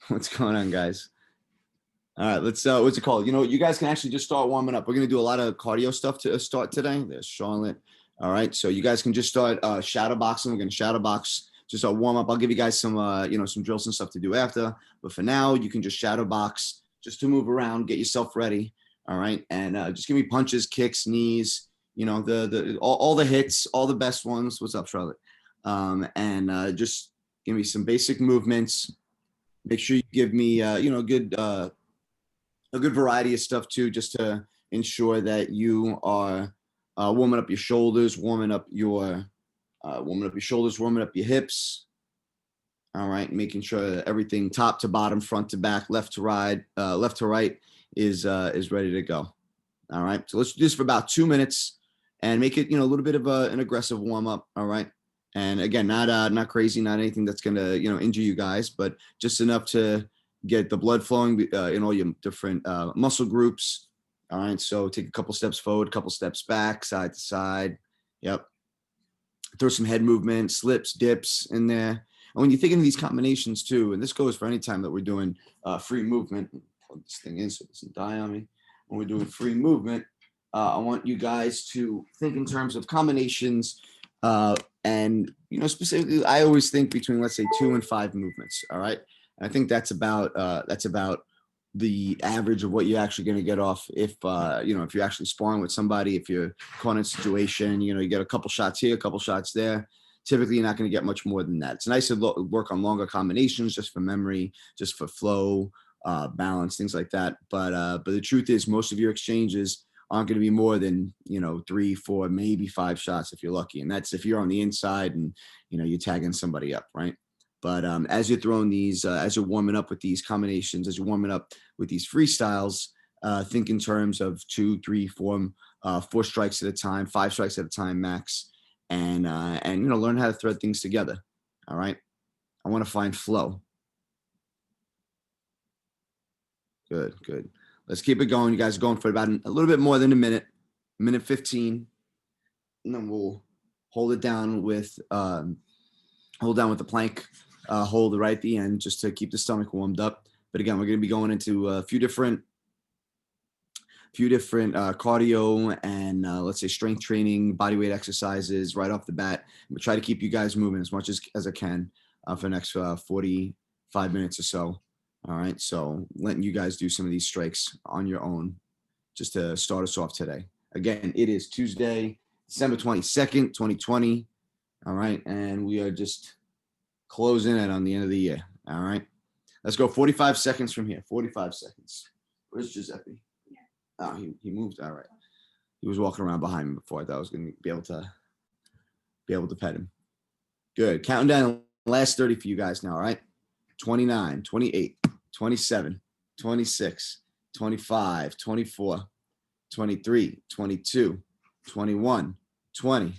What's going on, guys? All right, let's what's it called? You know, you guys can actually just start warming up. We're gonna do a lot of cardio stuff to start today. There's Charlotte. All right, so you guys can just start shadow boxing. We're gonna shadow box, just a warm up. I'll give you guys some some drills and stuff to do after. But for now, you can just shadow box just to move around, get yourself ready. All right, and just give me punches, kicks, knees. You know, the all the hits, all the best ones. What's up, Charlotte? And just give me some basic movements. Make sure you give me good a good variety of stuff too, just to ensure that you are warming up your shoulders, warming up your shoulders, warming up your hips. All right, making sure that everything top to bottom, front to back, left to right is ready to go. All right, so let's do this for about 2 minutes and make it a little bit of an aggressive warm up. All right, and again, not crazy, not anything that's gonna injure you guys, but just enough to get the blood flowing in all your different muscle groups. All right, so take a couple steps forward, couple steps back, side to side. Yep. Throw some head movement, slips, dips in there. And when you're thinking of these combinations too, and this goes for any time that we're doing free movement, plug this thing in so it doesn't die on me. When we're doing free movement, I want you guys to think in terms of combinations. And specifically, I always think between, let's say, 2 and 5 movements. All right. And I think that's about the average of what you're actually going to get off if if you're actually sparring with somebody, if you're caught in a situation, you get a couple shots here, a couple shots there. Typically, you're not going to get much more than that. It's nice to work on longer combinations just for memory, just for flow, balance, things like that. But the truth is, most of your exchanges aren't going to be more than 3, 4, maybe 5 shots if you're lucky, and that's if you're on the inside and you're tagging somebody up, right? But as you're throwing these, as you're warming up with these combinations, as you're warming up with these freestyles, think in terms of 2, 3, 4, 4 strikes at a time, 5 strikes at a time max, and learn how to thread things together. All right. I want to find flow. Good, good. Let's keep it going. You guys are going for about a little bit more than a minute 15, and then we'll hold it down with the plank. Hold right at the end just to keep the stomach warmed up. But again, we're going to be going into a few different cardio and let's say strength training, body weight exercises right off the bat. We'll try to keep you guys moving as much as I can for the next 45 minutes or so. All right, so letting you guys do some of these strikes on your own just to start us off today. Again, it is Tuesday, December 22nd, 2020. All right, and we are just closing it on the end of the year. All right. Let's go 45 seconds from here. 45 seconds. Where's Giuseppe? Yeah. Oh, he moved. All right. He was walking around behind me before. I thought I was going to be able to pet him. Good. Counting down the last 30 for you guys now. All right. 29, 28, 27, 26, 25, 24, 23, 22, 21, 20,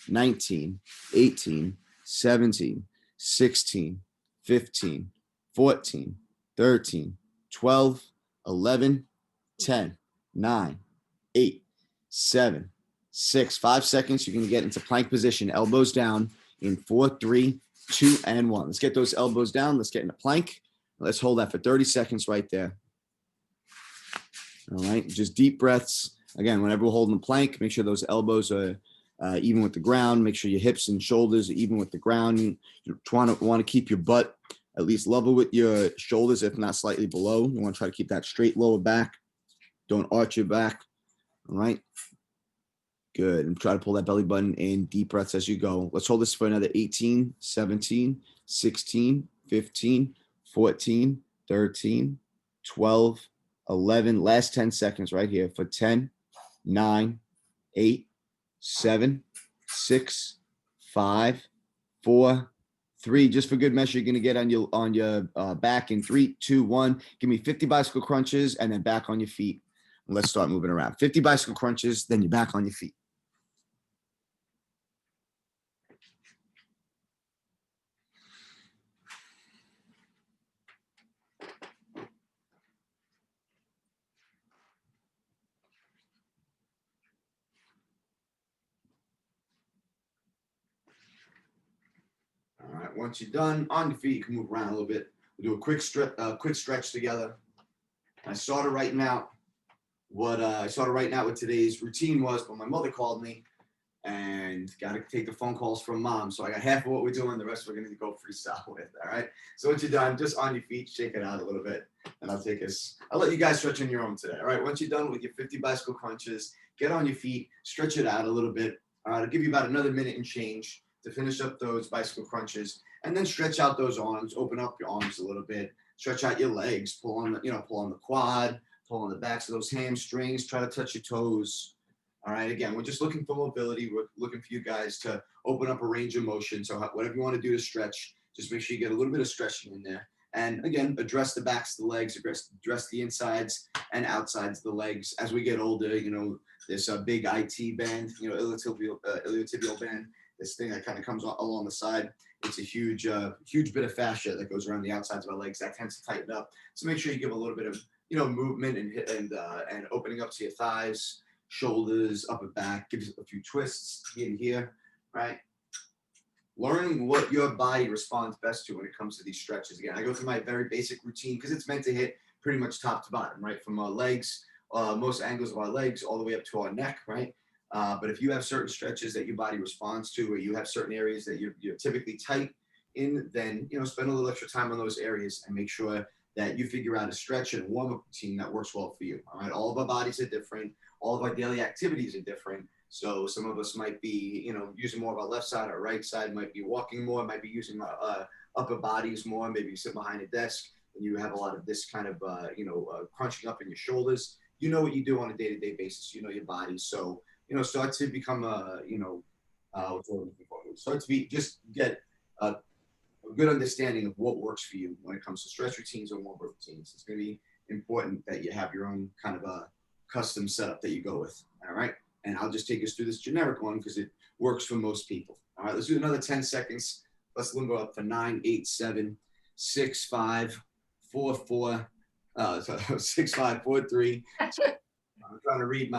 19, 18, 17, 16, 15, 14, 13, 12, 11, 10, 9, 8, 7, 6, 5 seconds. You're going to get into plank position, elbows down in 4, 3, 2, and 1. Let's get those elbows down. Let's get into plank. Let's hold that for 30 seconds right there. All right. Just deep breaths. Again, whenever we're holding the plank, make sure those elbows are even with the ground. Make sure your hips and shoulders are even with the ground. You want to keep your butt at least level with your shoulders, if not slightly below. You want to try to keep that straight lower back. Don't arch your back. All right. Good. And try to pull that belly button in. Deep breaths as you go. Let's hold this for another 18, 17, 16, 15, 14, 13, 12, 11. Last 10 seconds right here for 10, 9, 8, 7, 6, 5, 4, 3. Just for good measure, you're going to get on your back in 3, 2, 1. Give me 50 bicycle crunches and then back on your feet. And let's start moving around. 50 bicycle crunches, then you're back on your feet. All right, once you're done on your feet, you can move around a little bit. We'll do a quick stretch together. I started writing out what today's routine was, but my mother called me and got to take the phone calls from mom. So I got half of what we're doing. The rest we're going to go freestyle with. All right. So once you're done, just on your feet, shake it out a little bit. And I'll let you guys stretch on your own today. All right. Once you're done with your 50 bicycle crunches, get on your feet, stretch it out a little bit. All right. I'll give you about another minute and change to finish up those bicycle crunches, and then stretch out those arms, open up your arms a little bit, stretch out your legs, pull on the quad, pull on the backs of those hamstrings, try to touch your toes. All right, again, we're just looking for mobility. We're looking for you guys to open up a range of motion. So whatever you want to do to stretch, just make sure you get a little bit of stretching in there. And again, address the backs of the legs, address the insides and outsides of the legs. As we get older, there's a big IT band, iliotibial band, this thing that kind of comes along the side. It's a huge bit of fascia that goes around the outsides of our legs that tends to tighten up. So make sure you give a little bit of, movement and opening up to your thighs, shoulders, upper back, give a few twists in here, right? Learning what your body responds best to when it comes to these stretches. Again, I go through my very basic routine because it's meant to hit pretty much top to bottom, right? From our legs, most angles of our legs, all the way up to our neck, right? But if you have certain stretches that your body responds to, or you have certain areas that you're typically tight in, then, spend a little extra time on those areas and make sure that you figure out a stretch and warm-up routine that works well for you, all right? All of our bodies are different. All of our daily activities are different. So some of us might be, using more of our left side or right side, might be walking more, might be using our upper bodies more, maybe you sit behind a desk and you have a lot of this kind of, crunching up in your shoulders. You know what you do on a day-to-day basis. You know your body. So, start to become just get a good understanding of what works for you when it comes to stretch routines or warm-up routines. It's going to be important that you have your own kind of a custom setup that you go with. All right. And I'll just take us through this generic one because it works for most people. All right. Let's do another 10 seconds. Let's limbo up for 9, 8, 7, 6, 5, 4, 4, 6, 5, 4, 3. I'm trying to read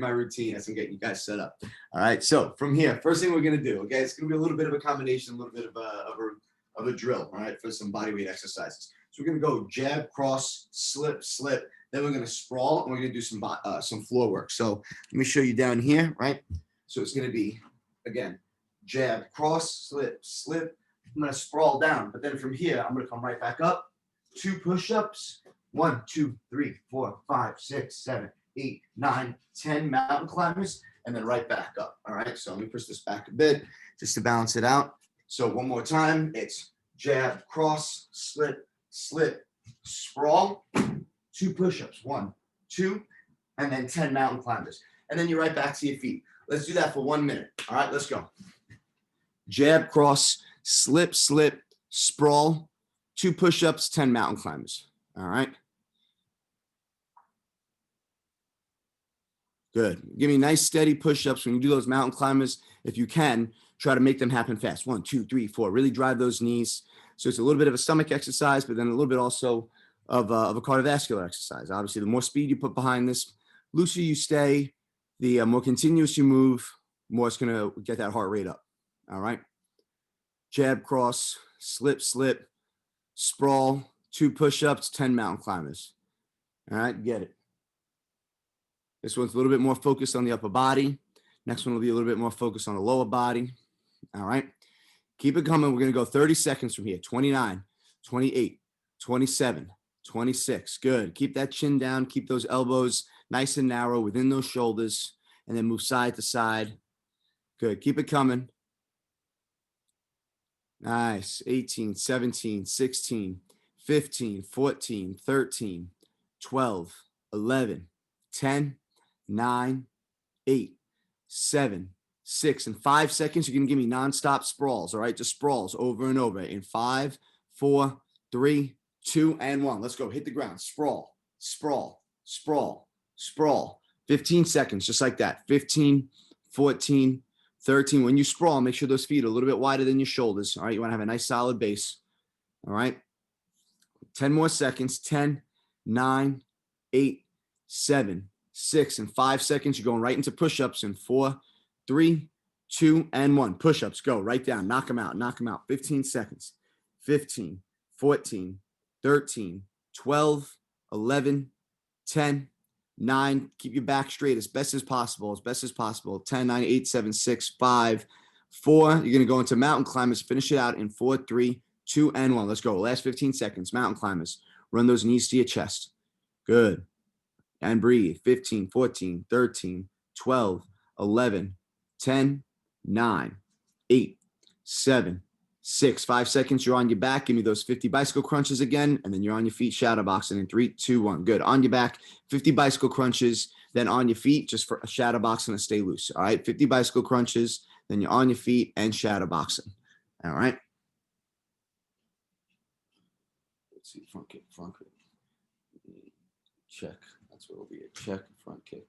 my routine as I'm getting you guys set up. All right. So from here, first thing we're going to do, okay, it's going to be a little bit of a combination, a little bit of a drill, all right, for some body weight exercises. So we're going to go jab, cross, slip, slip. Then we're going to sprawl and we're going to do some floor work. So let me show you down here, right? So it's going to be, again, jab, cross, slip, slip. I'm going to sprawl down, but then from here, I'm going to come right back up. 2 push-ups. 1, 2, 3, 4, 5, 6, 7, 8, 9, 10 mountain climbers, and then right back up. All right. So let me push this back a bit just to balance it out. So one more time, it's jab, cross, slip, slip, sprawl. 2 push-ups, 1, 2, and then 10 mountain climbers. And then you're right back to your feet. Let's do that for 1 minute. All right, let's go. Jab, cross, slip, slip, sprawl, 2 push-ups, 10 mountain climbers. All right. Good. Give me nice steady push-ups when you do those mountain climbers. If you can, try to make them happen fast. 1, 2, 3, 4. Really drive those knees. So it's a little bit of a stomach exercise, but then a little bit also of a cardiovascular exercise. Obviously, the more speed you put behind this, looser you stay, the more continuous you move, more it's going to get that heart rate up. All right. Jab, cross, slip, slip, sprawl, 2 push-ups, 10 mountain climbers. All right. Get it. This one's a little bit more focused on the upper body. Next one will be a little bit more focused on the lower body. All right. Keep it coming. We're going to go 30 seconds from here. 29, 28, 27, 26. Good. Keep that chin down. Keep those elbows nice and narrow within those shoulders, and then move side to side. Good. Keep it coming. Nice. 18, 17, 16, 15, 14, 13, 12, 11, 10, 9, 8, 7, 6. In 5 seconds, you're going to give me nonstop sprawls. All right. Just sprawls over and over in 5, 4, 3, 2, and 1. Let's go. Hit the ground. Sprawl, sprawl, sprawl, sprawl. 15 seconds, just like that. 15, 14, 13. When you sprawl, make sure those feet are a little bit wider than your shoulders. All right. You want to have a nice solid base. All right. 10 more seconds. 10, 9, 8, 7, 6. In 5 seconds, you're going right into push-ups in 4, 3, 2, and 1. Push-ups. Go right down. Knock them out. Knock them out. 15 seconds. 15, 14, 13, 12, 11, 10, 9. Keep your back straight as best as possible, 10, 9, 8, 7, 6, 5, 4. You're going to go into mountain climbers. Finish it out in 4, 3, 2, and 1. Let's go. Last 15 seconds. Mountain climbers. Run those knees to your chest. Good. And breathe. 15, 14, 13, 12, 11, 10, 9, 8, 7, 6. 5 seconds. You're on your back. Give me those 50 bicycle crunches again. And then you're on your feet. Shadow boxing in 3, 2, 1. Good. On your back. 50 bicycle crunches. Then on your feet. Just for a shadow boxing to stay loose. All right. 50 bicycle crunches. Then you're on your feet and shadow boxing. All right. Let's see. Front kick. Check. That's what it'll be. A check. Front kick.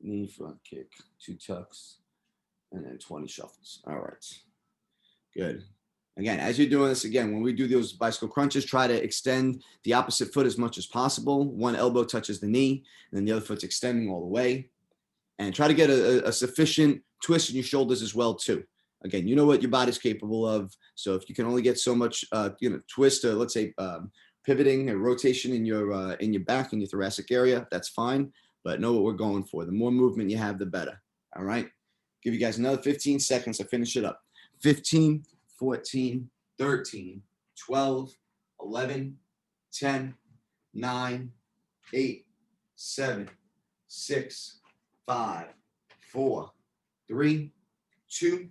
Knee. Front kick. 2 tucks. And then 20 shuffles. All right. Good. Again, as you're doing this, again, when we do those bicycle crunches, try to extend the opposite foot as much as possible. One elbow touches the knee, and then the other foot's extending all the way. And try to get a sufficient twist in your shoulders as well, too. Again, you know what your body's capable of. So if you can only get so much, twist, or let's say pivoting or rotation in your back, in your thoracic area, that's fine. But know what we're going for. The more movement you have, the better. All right. Give you guys another 15 seconds to finish it up. 15, 14, 13, 12, 11, 10, 9, 8, 7, 6, 5, 4, 3, 2,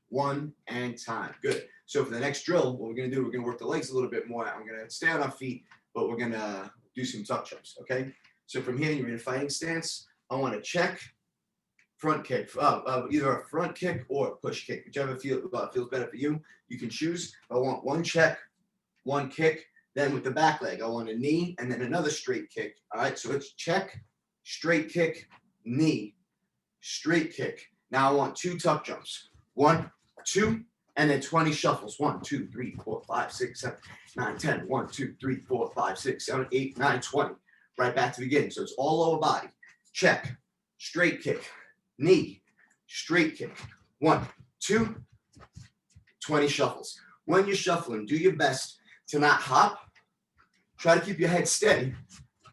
1, and time. Good. So for the next drill, what we're going to do, we're going to work the legs a little bit more. I'm going to stay on our feet, but we're going to do some tuck jumps, okay? So from here, you're in a fighting stance. I want to check, front kick, either a front kick or a push kick, whichever feels better for you. You can choose. I want one check, one kick. Then with the back leg, I want a knee and then another straight kick. All right, so it's check, straight kick, knee, straight kick. Now I want 2 tuck jumps. 1, 2, and then 20 shuffles. 1, 2, 3, 4, 5, 6, 7, 9, 10. 1, 2, 3, 4, 5, 6, 7, 8, 9, 20. Right back to the beginning. So it's all lower body. Check, straight kick, knee, straight kick. 1, 2, 20 shuffles. When you're shuffling, do your best to not hop. Try to keep your head steady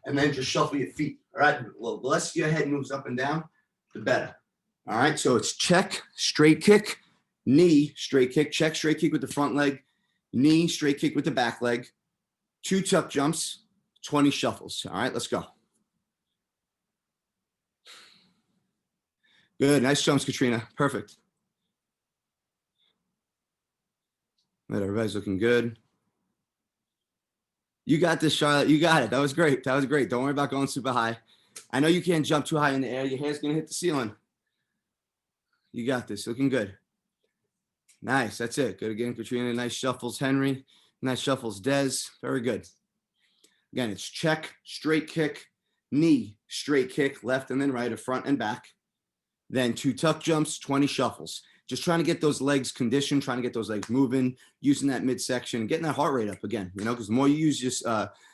and then just shuffle your feet. All right. Well, the less your head moves up and down, the better. All right. So it's check, straight kick, knee, straight kick, check, straight kick with the front leg, knee, straight kick with the back leg, 2 tuck jumps, 20 shuffles. All right. Let's go. Good. Nice jumps, Katrina. Perfect. Good. Everybody's looking good. You got this, Charlotte. You got it. That was great. That was great. Don't worry about going super high. I know you can't jump too high in the air. Your hair's going to hit the ceiling. You got this. Looking good. Nice. That's it. Good again, Katrina. Nice shuffles, Henry. Nice shuffles, Des. Very good. Again, it's check, straight kick, knee, straight kick, left and then right, or front and back. Then 2 tuck jumps, 20 shuffles. Just trying to get those legs conditioned, trying to get those legs moving, using that midsection, getting that heart rate up again, because the more you use just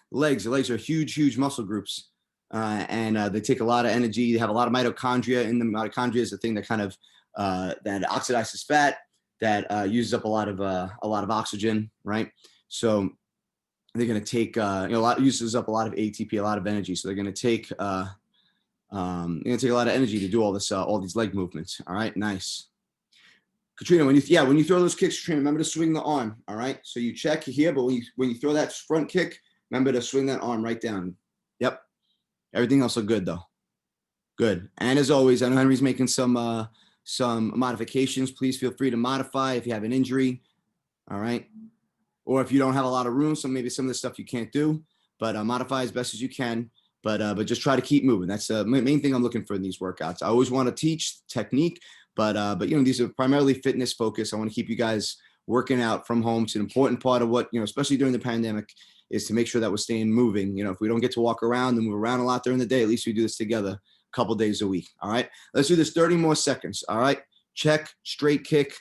legs, the legs are huge muscle groups. And they take a lot of energy. They have a lot of mitochondria in them. Mitochondria is the thing that kind of that oxidizes fat, that uses up a lot of oxygen, right? So they're going to take uses up a lot of ATP, a lot of energy. So they're going to take a lot of energy to do all these leg movements. All right, nice. Katrina, when you throw those kicks, Katrina, remember to swing the arm. All right, so you check here, but when you throw that front kick, remember to swing that arm right down. Yep. Everything else look good though. Good. And as always, I know Henry's making some modifications. Please feel free to modify if you have an injury. All right. Or if you don't have a lot of room, so maybe some of the stuff you can't do, but modify as best as you can. But just try to keep moving. That's the main thing I'm looking for in these workouts. I always want to teach technique, but these are primarily fitness focused. I want to keep you guys working out from home. It's an important part of what, especially during the pandemic, is to make sure that we're staying moving. If we don't get to walk around and move around a lot during the day, at least we do this together a couple days a week. All right, let's do this 30 more seconds. All right, check, straight kick,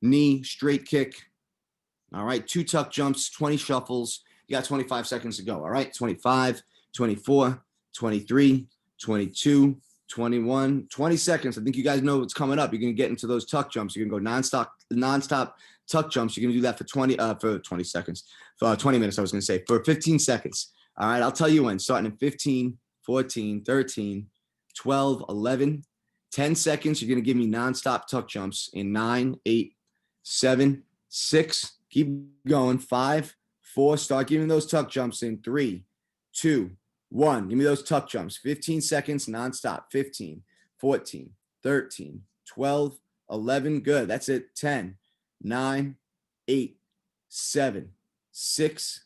knee, straight kick. All right, 2 tuck jumps, 20 shuffles. You got 25 seconds to go. All right, 25, 24, 23, 22, 21, 20 seconds. I think you guys know what's coming up. You're going to get into those tuck jumps. You're going to go nonstop tuck jumps. You're going to do that for 20 seconds, for 20 minutes, I was going to say, for 15 seconds. All right, I'll tell you when, starting in 15, 14, 13, 12, 11, 10 seconds. You're going to give me nonstop tuck jumps in 9, 8, 7, 6. Keep going. 5, 4. Start giving those tuck jumps in 3, 2, 1. Give me those tuck jumps. 15 seconds nonstop. 15, 14, 13, 12, 11. Good. That's it. 10, 9, 8, 7, 6,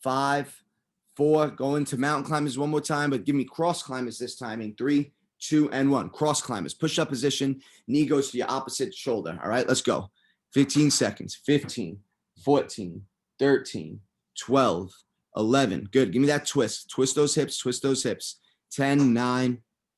5, 4. Go into mountain climbers one more time, but give me cross climbers this time in 3, 2, and 1. Cross climbers. Push up position. Knee goes to your opposite shoulder. All right, let's go. 15 seconds. 15, 14, 13, 12, 11. Good. Give me that twist. Twist those hips. Twist those hips. 10, 9,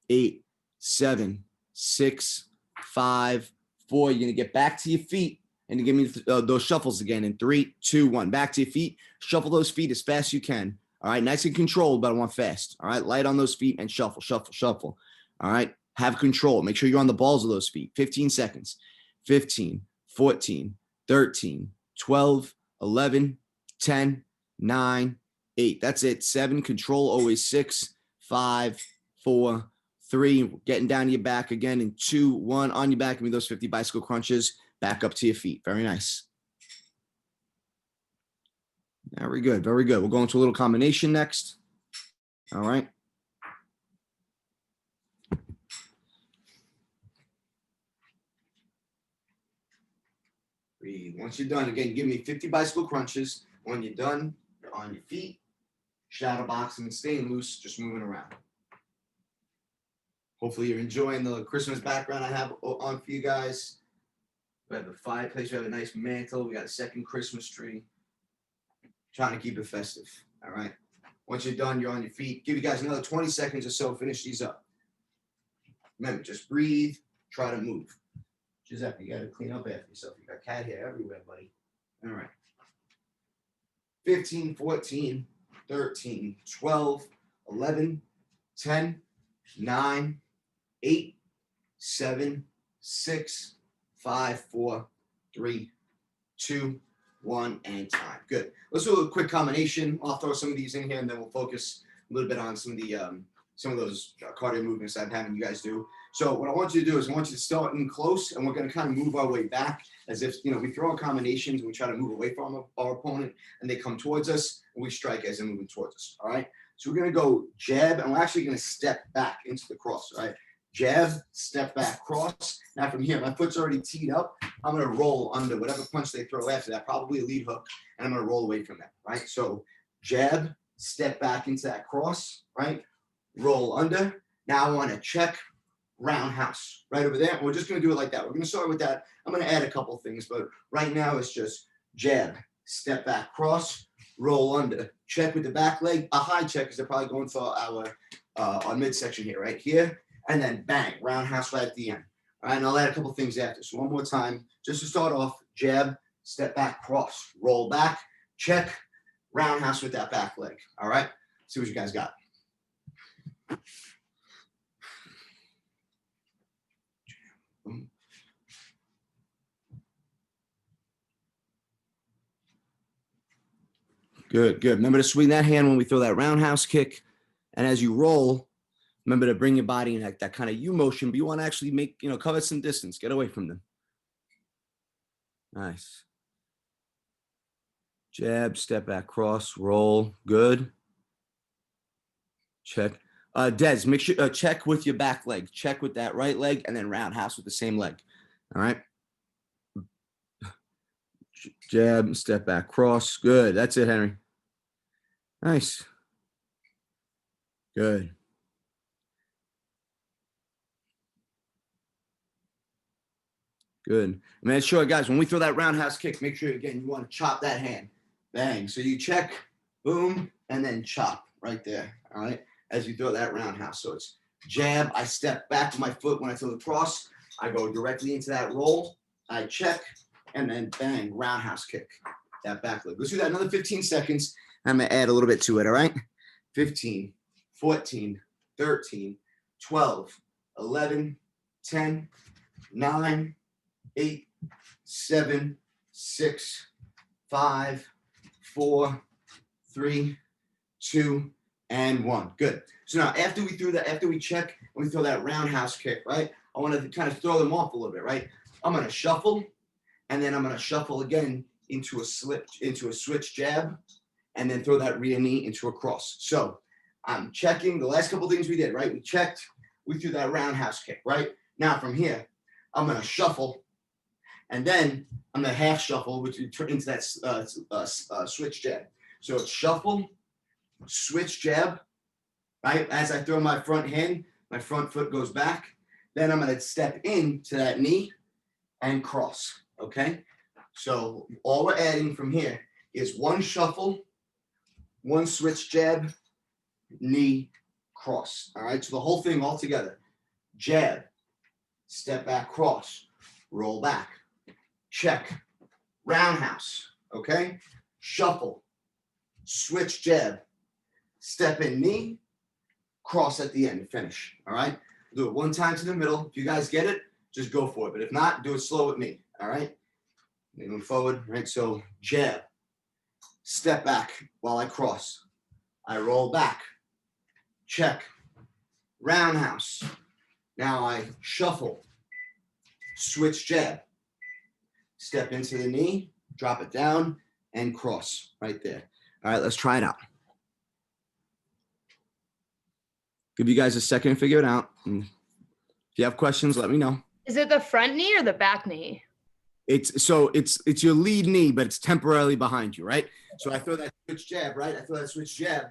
8, 7, 6, 5, 4. You're going to get back to your feet and you give me those shuffles again in 3, 2, 1. Back to your feet. Shuffle those feet as fast as you can. All right. Nice and controlled, but I want fast. All right. Light on those feet and shuffle, shuffle, shuffle. All right. Have control. Make sure you're on the balls of those feet. 15 seconds. 15, 14, 13, 12, 11, 10, 9, 8. That's it. 7. Control always. 6, 5, 4, 3. Getting down to your back again in 2, 1. On your back. Give me those 50 bicycle crunches. Back up to your feet. Very nice. Very good. Very good. We'll go into a little combination next. All right. Breathe. Once you're done, again, give me 50 bicycle crunches. When you're done, you're on your feet, shadow boxing and staying loose, just moving around. Hopefully you're enjoying the Christmas background I have on for you guys. We have a fireplace. We have a nice mantle. We got a second Christmas tree. Trying to keep it festive. All right. Once you're done, you're on your feet. Give you guys another 20 seconds or so. Finish these up. Remember, just breathe. Try to move. Giuseppe, you got to clean up after yourself. You got cat hair everywhere, buddy. All right. 15, 14, 13, 12, 11, 10, 9, 8, 7, 6, 5, 4, 3, 2, 1, and time. Good. Let's do a quick combination. I'll throw some of these in here, and then we'll focus a little bit on some of those cardio movements I'm having you guys do. So what I want you to do is I want you to start in close, and we're going to kind of move our way back as if, we throw our combinations and we try to move away from our opponent, and they come towards us, and we strike as they're moving towards us. All right. So we're going to go jab, and we're actually going to step back into the cross. All right. Jab, step back, cross. Now from here, my foot's already teed up. I'm going to roll under whatever punch they throw after that, probably a lead hook, and I'm going to roll away from that, right? So jab, step back into that cross, right? Roll under. Now I want to check, roundhouse, right over there. And we're just going to do it like that. We're going to start with that. I'm going to add a couple things, but right now it's just jab, step back, cross, roll under, check with the back leg, a high check because they're probably going for our midsection here, right here. And then bang, roundhouse right at the end. All right, and I'll add a couple things after. So one more time, just to start off, jab, step back, cross, roll back, check, roundhouse with that back leg. All right, see what you guys got. Good, good. Remember to swing that hand when we throw that roundhouse kick. And as you roll, remember to bring your body in that kind of U motion, but you want to actually make, cover some distance. Get away from them. Nice. Jab, step back, cross, roll. Good. Check. Des, make sure check with your back leg. Check with that right leg, and then roundhouse with the same leg. All right. Jab, step back, cross. Good. That's it, Henry. Nice. Good. Good. Man, sure, guys, when we throw that roundhouse kick, make sure, again, you want to chop that hand. Bang. So you check, boom, and then chop right there. All right. As you throw that roundhouse. So it's jab. I step back with my foot when I throw the cross. I go directly into that roll. I check, and then bang, roundhouse kick. That back leg. Let's do that another 15 seconds. I'm going to add a little bit to it. All right. 15, 14, 13, 12, 11, 10, 9, 8, 7, 6, 5, 4, 3, 2, and 1. Good. So now after we check and we throw that roundhouse kick, right? I want to kind of throw them off a little bit, right? I'm going to shuffle, and then I'm going to shuffle again into a switch jab, and then throw that rear knee into a cross. So I'm checking the last couple things we did, right? We checked, we threw that roundhouse kick, right? Now from here, I'm going to shuffle, and then I'm going to half shuffle into that switch jab. So it's shuffle, switch jab, right? As I throw my front hand, my front foot goes back. Then I'm going to step into that knee and cross, okay? So all we're adding from here is one shuffle, one switch jab, knee, cross, all right? So the whole thing all together. Jab, step back, cross, roll back, check, roundhouse, okay? Shuffle, switch jab, step in knee, cross at the end, finish, all right? Do it one time to the middle. If you guys get it, just go for it. But if not, do it slow with me, all right? Moving forward, right? So jab, step back while I cross. I roll back, check, roundhouse. Now I shuffle, switch jab, step into the knee, drop it down, and cross right there. All right, let's try it out. Give you guys a second to figure it out. And if you have questions, let me know. Is it the front knee or the back knee? It's your lead knee, but it's temporarily behind you, right? So I throw that switch jab, right? I throw that switch jab,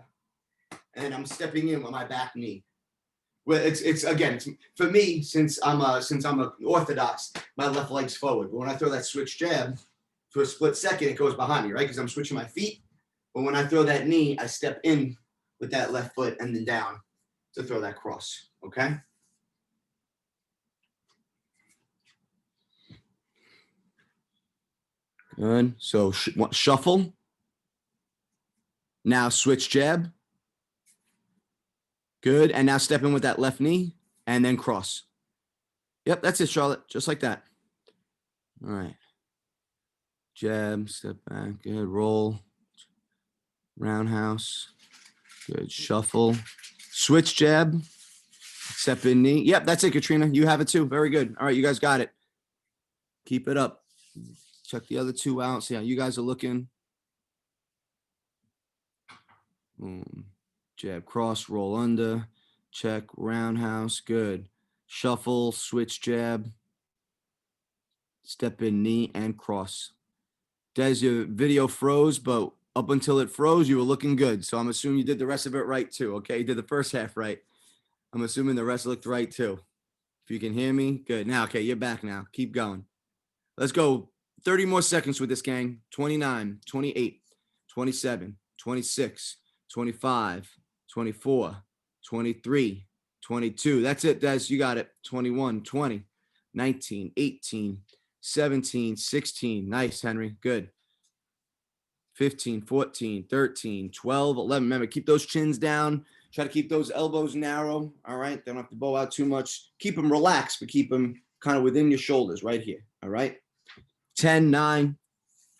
and I'm stepping in with my back knee. Well, it's for me, since I'm a orthodox, my left leg's forward. But when I throw that switch jab, for a split second, it goes behind me, right? Because I'm switching my feet. But when I throw that knee, I step in with that left foot and then down to throw that cross, okay? Good. So shuffle. Now switch jab. Good. And now step in with that left knee and then cross. Yep, that's it, Charlotte. Just like that. All right. Jab, step back. Good. Roll. Roundhouse. Good. Shuffle. Switch jab. Step in knee. Yep, that's it, Katrina. You have it too. Very good. All right, you guys got it. Keep it up. Check the other two out. See how you guys are looking. Jab, cross, roll under. Check, roundhouse. Good. Shuffle, switch jab. Step in knee and cross. Des, your video froze, but up until it froze, you were looking good. So I'm assuming you did the rest of it right too, okay? You did the first half right. I'm assuming the rest looked right too. If you can hear me, good. Now, okay, you're back now. Keep going. Let's go 30 more seconds with this, gang. 29, 28, 27, 26, 25, 24, 23, 22. That's it, Des. You got it. 21, 20, 19, 18, 17, 16. Nice, Henry. Good. 15, 14, 13, 12, 11. Remember, keep those chins down. Try to keep those elbows narrow. All right. They don't have to bow out too much. Keep them relaxed, but keep them kind of within your shoulders right here. All right. 10, 9,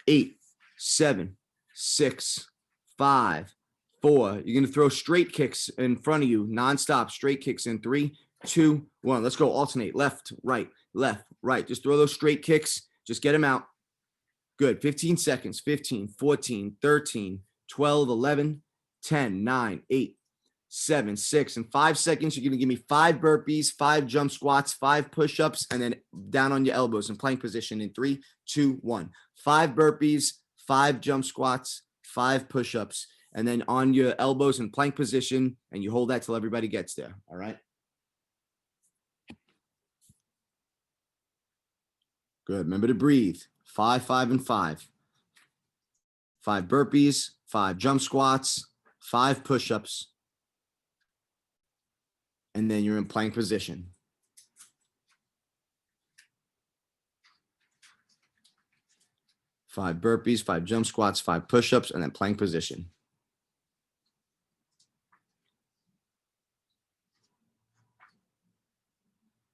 8, 7, 6, 5, 4. You're going to throw straight kicks in front of you, nonstop straight kicks in 3, 2, 1. Let's go. Alternate. Left, right, left, right. Just throw those straight kicks. Just get them out. Good. 15 seconds. 15, 14, 13, 12, 11, 10, 9, 8, 7, 6. In 5 seconds, you're going to give me 5 burpees, 5 jump squats, 5 push-ups, and then down on your elbows in plank position in 3, 2, 1. 5 burpees, 5 jump squats, 5 push-ups, and then on your elbows in plank position, and you hold that till everybody gets there. All right. Good. Remember to breathe. 5, 5, and 5. 5 burpees, 5 jump squats, 5 push-ups, and then you're in plank position. Five burpees, 5 jump squats, 5 push-ups, and then plank position.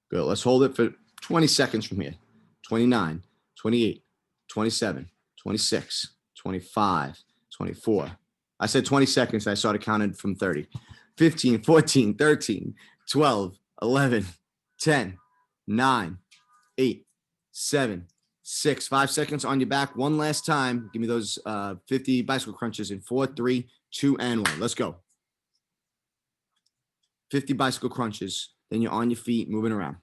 Good. Let's hold it for 20 seconds from here. 29, 28, 27, 26, 25, 24. I said 20 seconds. I started counting from 30. 15, 14, 13, 12, 11, 10, 9, 8, 7, 6. 5 seconds on your back. One last time. Give me those 50 bicycle crunches in 4, 3, 2, and 1. Let's go. 50 bicycle crunches. Then you're on your feet, moving around.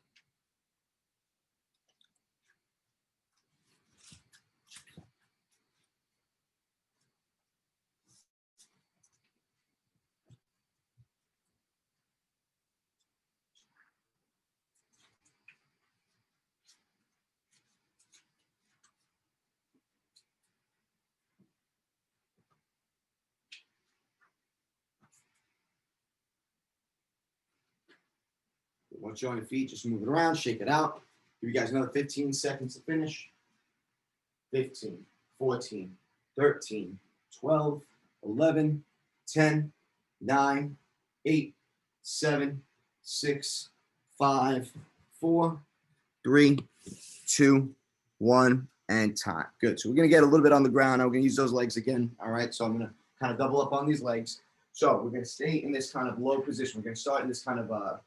Once you're on your feet, just move it around, shake it out. Give you guys another 15 seconds to finish. 15, 14, 13, 12, 11, 10, 9, 8, 7, 6, 5, 4, 3, 2, 1, and time. Good. So we're going to get a little bit on the ground. Now we're going to use those legs again. All right. So I'm going to kind of double up on these legs. So we're going to stay in this kind of low position. We're going to start in this kind of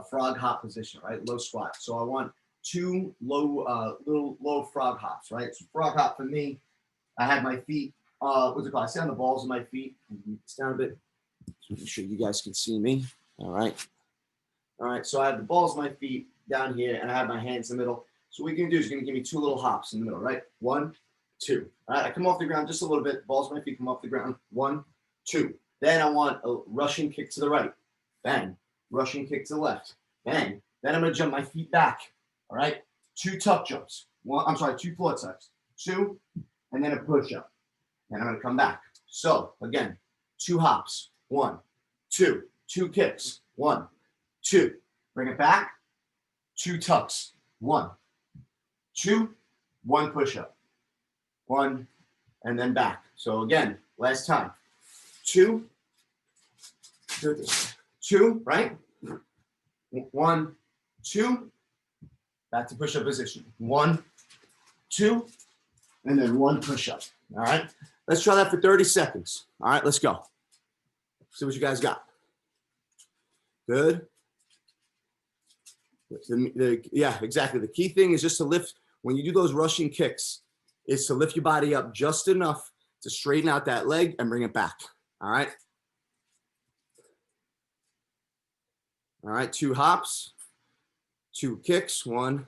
frog hop position, right? Low squat. So I want two little low frog hops, right? So frog hop for me, I have my feet, what's it called? I sit on the balls of my feet. It's down a bit so make sure you guys can see me. All right. All right. So I have the balls of my feet down here and I have my hands in the middle. So what you're going to do is you're going to give me two little hops in the middle, right? 1, 2. All right. I come off the ground just a little bit. Balls of my feet come off the ground. 1, 2. Then I want a rushing kick to the right. Bang. Rushing kick to the left. Bang. Then I'm going to jump my feet back. All right. 2 tuck jumps. 2 floor tucks. 2, and then a push up. And I'm going to come back. So again, 2 hops. 1, 2. 2 kicks. 1, 2. Bring it back. 2 tucks. 1, 2. 1 push up. 1, and then back. So again, last time. 2. Do this. 2, right? 1, 2. Back to push-up position. 1, 2, and then 1 push-up. All right. Let's try that for 30 seconds. All right, let's go. See what you guys got. Good. Yeah, exactly. The key thing is just to lift, when you do those rushing kicks, is to lift your body up just enough to straighten out that leg and bring it back. All right. All right, 2 hops, 2 kicks, 1,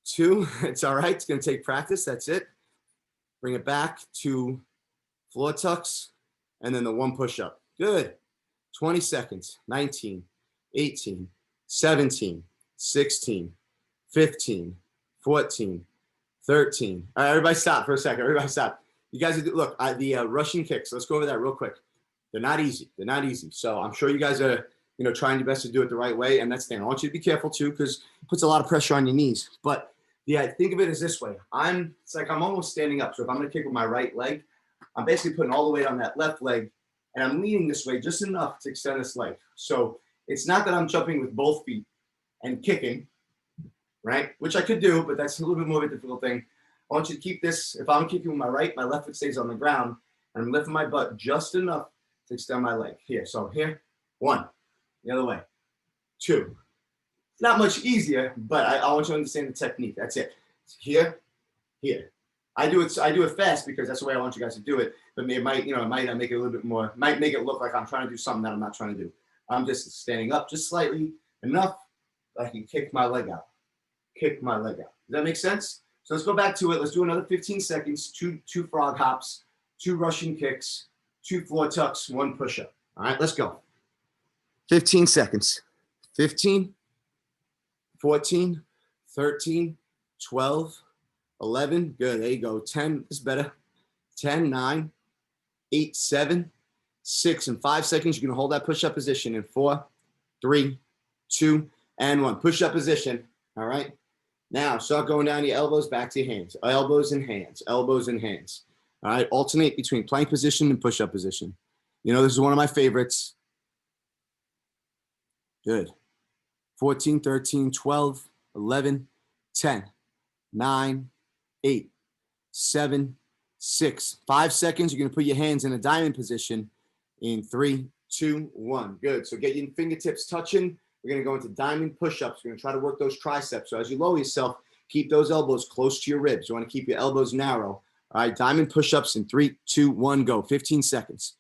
2. It's all right. It's going to take practice. That's it. Bring it back, 2 floor tucks, and then the 1 push-up. Good. 20 seconds. 19, 18, 17, 16, 15, 14, 13. All right, everybody stop for a second. Everybody stop. You guys, look, the rushing kicks. Let's go over that real quick. They're not easy. They're not easy. So I'm sure you guys are, trying your best to do it the right way. And that's the thing. I want you to be careful too, because it puts a lot of pressure on your knees. But yeah, think of it as this way. It's like I'm almost standing up. So if I'm going to kick with my right leg, I'm basically putting all the weight on that left leg and I'm leaning this way just enough to extend this leg. So it's not that I'm jumping with both feet and kicking, right? Which I could do, but that's a little bit more of a difficult thing. I want you to keep this. If I'm kicking with my right, my left foot stays on the ground and I'm lifting my butt just enough to extend my leg. Here. So here, 1. The other way. 2. It's not much easier, but I want you to understand the technique. That's it. Here, here. I do it fast because that's the way I want you guys to do it. But it might not make it a little bit more, might make it look like I'm trying to do something that I'm not trying to do. I'm just standing up just slightly enough that I can kick my leg out. Kick my leg out. Does that make sense? So let's go back to it. Let's do another 15 seconds. 2 frog hops, 2 rushing kicks, 2 floor tucks, 1 push-up. All right, let's go. 15 seconds. 15, 14, 13, 12, 11. Good. There you go. 10 is better. 10, 9, 8, 7, 6. In 5 seconds, you're going to hold that push-up position in 4, 3, 2, and 1. Push-up position. All right. Now, start going down your elbows, back to your hands. Elbows and hands. Elbows and hands. All right. Alternate between plank position and push-up position. This is one of my favorites. Good. 14, 13, 12, 11, 10, 9, 8, 7, 6. 5 seconds. You're going to put your hands in a diamond position in 3, 2, 1. Good. So get your fingertips touching. We're going to go into diamond push-ups. We're going to try to work those triceps. So as you lower yourself, keep those elbows close to your ribs. You want to keep your elbows narrow. All right, diamond push-ups in 3, 2, 1, go. 15 seconds.